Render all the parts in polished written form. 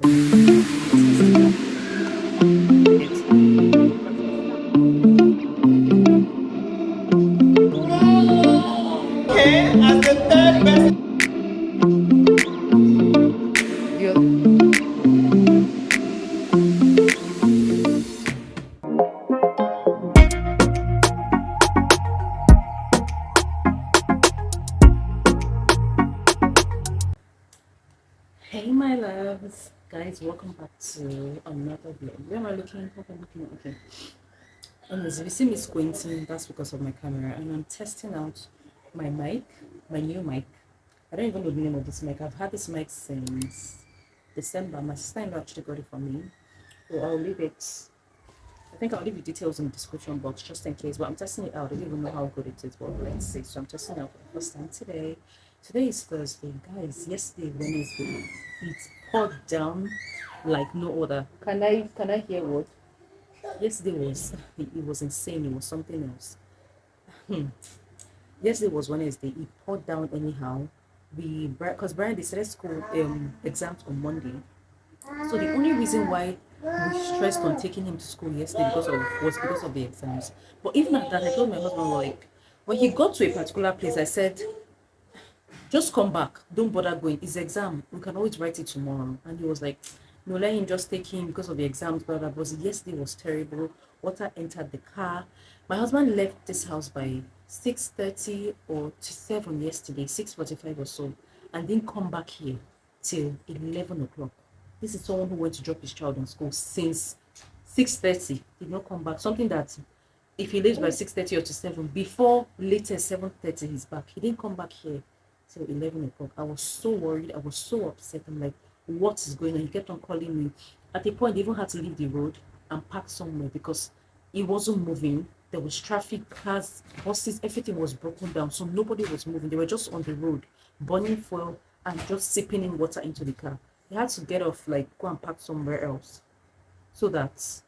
As the third person. Hey my loves, guys, welcome back to another vlog. Where am I looking? Okay. Anyways, if you see me squinting, that's because of my camera, and I'm testing out my mic, my new mic. I don't even know the name of this mic. I've had this mic since December. My sister-in-law actually got it for me, so I'll leave it. I think I'll leave you details in the description box just in case. But I'm testing it out. I don't even know how good it is, but let's see. So I'm testing it out for the first time today. Today is Thursday, guys. Yesterday, Wednesday, it poured down like no other. Can I hear what? Yesterday was it was insane. It was something else. Yesterday was Wednesday. It poured down anyhow. Because Brian decided school exams on Monday. So the only reason why we stressed on taking him to school yesterday was because of the exams. But even at that, I told my husband, like, when he got to a particular place, I said, just come back. Don't bother going. It's exam. We can always write it tomorrow. And he was like, no, let him just take him because of the exams. Blah, blah, blah. Yesterday was terrible. Water entered the car. My husband left this house by 6:30 or 7 yesterday, 6:45 or so, and didn't come back here till 11 o'clock. This is someone who went to drop his child in school since 6:30. Did not come back. Something that if he leaves by 6:30 or to 7, before latest 7:30, he's back. He didn't come back here till 11 o'clock. I was so worried. I was so upset. I'm like, what is going on? He kept on calling me. At a point, they even had to leave the road and park somewhere because it wasn't moving. There was traffic, cars, buses, everything was broken down. So nobody was moving. They were just on the road, burning fuel and just sipping in water into the car. They had to get off, like, go and park somewhere else. So that,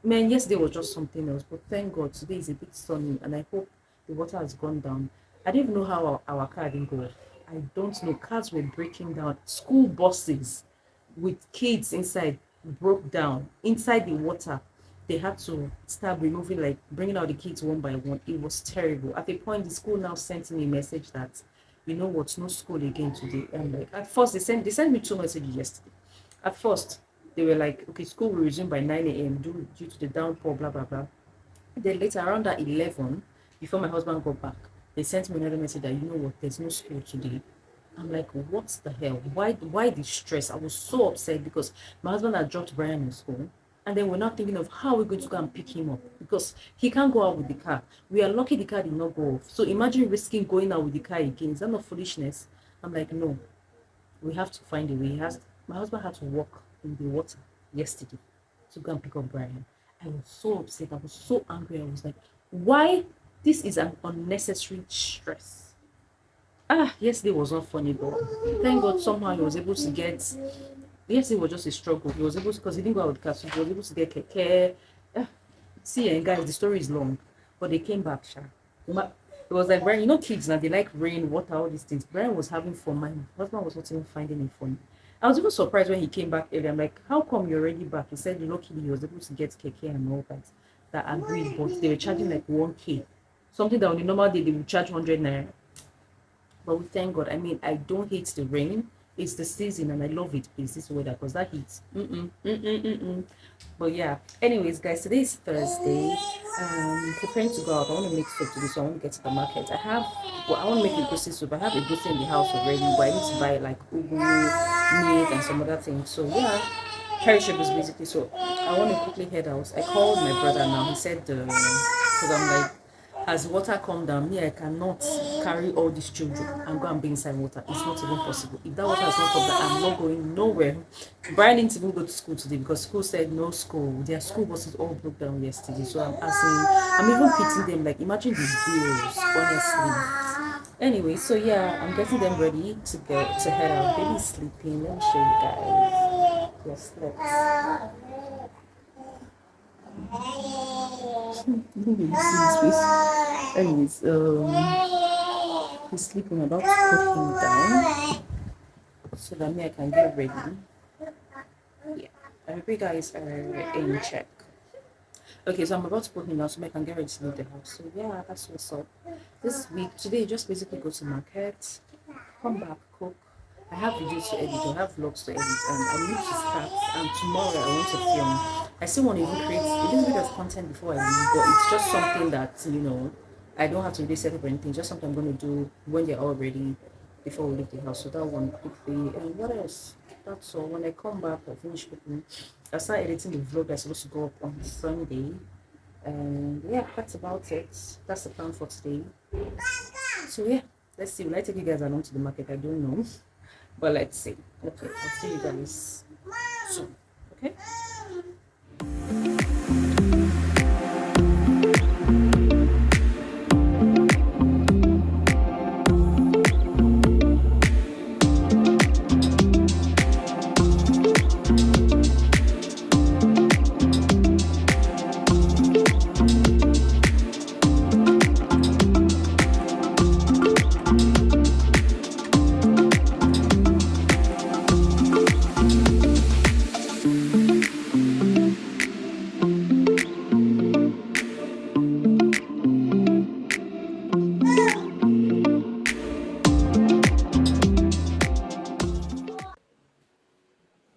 man, yesterday was just something else. But thank God, today is a bit sunny and I hope the water has gone down. I didn't even know how our car didn't go off. I don't know. Cars were breaking down. School buses with kids inside broke down inside the water. They had to start removing, like bringing out the kids one by one. It was terrible. At a point, the school now sent me a message that, you know what, no school again today. And like at first they sent me two messages yesterday. At first, they were like, okay, school will resume by 9 a.m. Due to the downpour, blah blah blah. Then later around that 11, before my husband got back, they sent me another message that, you know what, there's no school today. I'm like, what the hell? Why the stress? I was so upset because my husband had dropped Brian in school. And then we're not thinking of how we're going to go and pick him up because he can't go out with the car. We are lucky the car did not go off. So imagine risking going out with the car again. Is that not foolishness? I'm like, no, we have to find a way. My husband had to walk in the water yesterday to go and pick up Brian. I was so upset. I was so angry. I was like, why? This is an unnecessary stress. Yesterday was not funny, but thank God somehow he was able to get. Yesterday was just a struggle. He was able to, because he didn't go out with car, so he was able to get keke. See, and guys, the story is long, but they came back, sha. It was like Brian, you know, kids now they like rain, water, all these things. Brian was having fun. My husband was not even finding it funny. I was even surprised when he came back early. I'm like, how come you're already back? He said, luckily he was able to get keke and all that. That agreed, but they were charging like 1K. Something that on the normal day they would charge 100 naira. But we thank God. I mean, I don't hate the rain. It's the season and I love it, please, this weather, because that heat. But yeah, anyways, guys, today is Thursday. Preparing to go out. I want to make soup today, so I want to get to the market. I want to make a goosey soup. I have a goosey in the house already, but I need to buy like ugu, meat, and some other things. So yeah, perishables basically. So I want to quickly head out. I called my brother now. He said, because I'm like, as water come down, me, I cannot carry all these children and go and be inside water. It's not even possible. If that water has not come down, I'm not going nowhere. Brian didn't even go to school today because school said no school. Their school buses all broke down yesterday. So I'm asking, I'm even pitying them. Like, imagine these bills, honestly. Anyway, so yeah, I'm getting them ready to head out. Baby's sleeping. Let me show you guys. Yes, let's. Maybe you see his face. Anyways, he's sleeping. I'm about to put him down so that me I can get ready. I hope you guys are in check. Okay, so I'm about to put me now so I can get ready to leave the house. So yeah, that's what's up. This week, today, just basically go to market, come back, cook. I have videos to edit, I have vlogs to edit, and I need to start. And tomorrow I want to film. I still want to even create a little bit of content before I leave, but it's just something that I don't have to really set up or anything. Just something I'm going to do when they're all ready before we leave the house. So that one quickly. And what else? That's all. When I come back, I finish cooking. I start editing the vlog that's supposed to go up on Sunday. And yeah, that's about it. That's the plan for today. So yeah, let's see. Will I take you guys along to the market? I don't know. But let's see. Okay, I'll see you guys soon. Okay?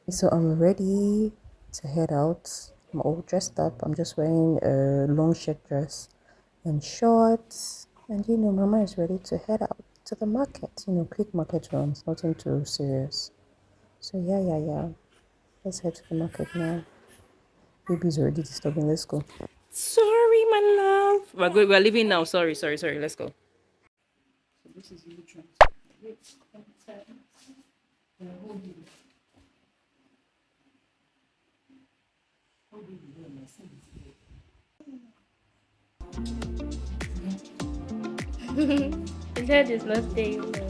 So I'm ready to head out. I'm all dressed up. I'm just wearing a long shirt dress and shorts. And Mama is ready to head out to the market. Quick market runs, nothing too serious. So yeah. Let's head to the market now. Baby's already disturbing. Let's go. Sorry, my love. We're leaving now. Sorry. Let's go. So this is you trying to create content. His head is not staying there.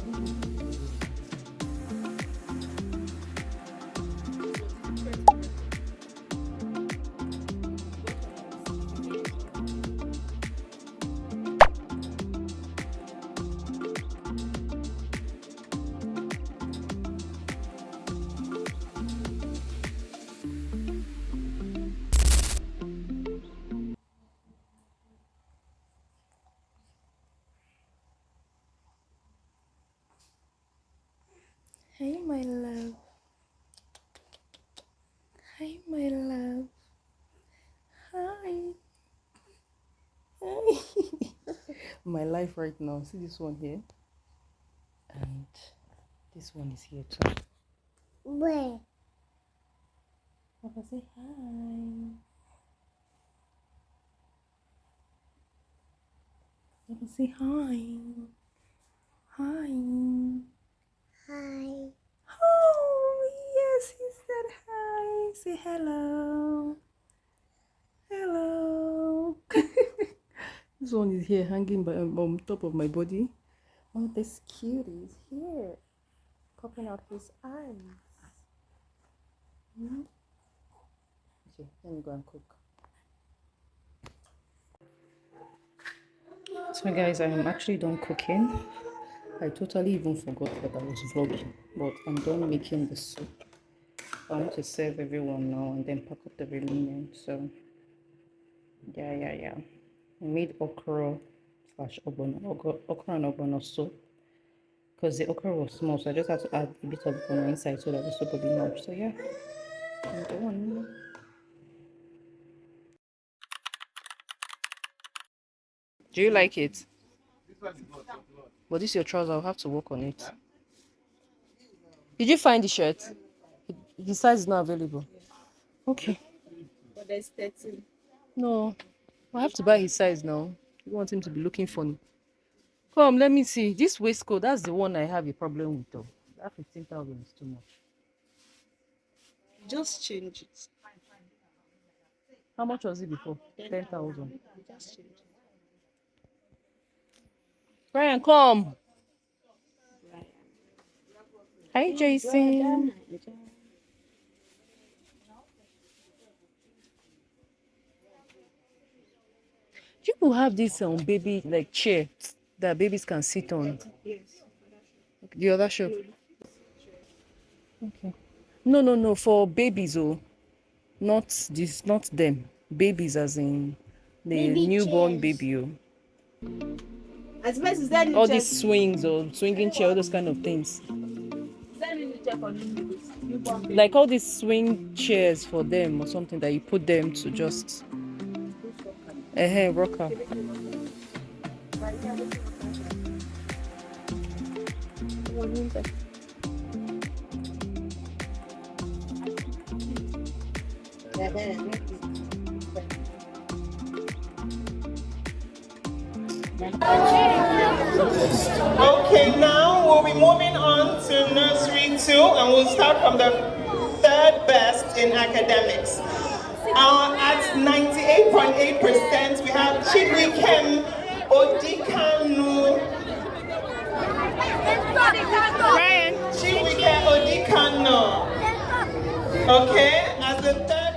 Hey, my love. Hi, my love. Hi. Hi. My life right now. See this one here? And this one is here too. Where? Papa, say hi. Papa, say hi. Hi. Hi. Oh, yes, he said hi. Say hello. Hello. This one is here hanging on top of my body. Oh, this cutie is here. Popping out his eyes. Okay, let me go and cook. So guys, I am actually done cooking. I totally even forgot that I was vlogging, but I'm done making the soup. I want to serve everyone now and then pack up the remaining. So yeah. I made okra slash okra and ogbono soup because the okra was small, so I just had to add a bit of ogbono inside so that the soup will be much. So yeah, I'm done. Do you like it? But this is your trouser. I'll have to work on it. Did you find the shirt? The size is not available. Okay. But there's 13. No, I have to buy his size now. You want him to be looking funny. Come, let me see. This waistcoat, that's the one I have a problem with though. That 15,000 is too much. Just change it. How much was it before? 10,000. Just change it. Brian, come. Right. Hi, Jason. You will have this baby like chair that babies can sit on. Yes. The other shop. Okay. No, for babies, oh. Not this, not them. Babies, as in the Baby newborn chairs. baby. Oh. As best is that All these swings or swinging chair, all those kind of things. Is that new check on this newborn baby? Like all these swing chairs for them or something that you put them to just rocker. Okay, now we'll be moving on to nursery 2, and we'll start from the third best in academics. At 98.8%, we have Chika.E.Ohaeri Odikanu. Chika.E.Ohaeri Odikanu. Okay, as the third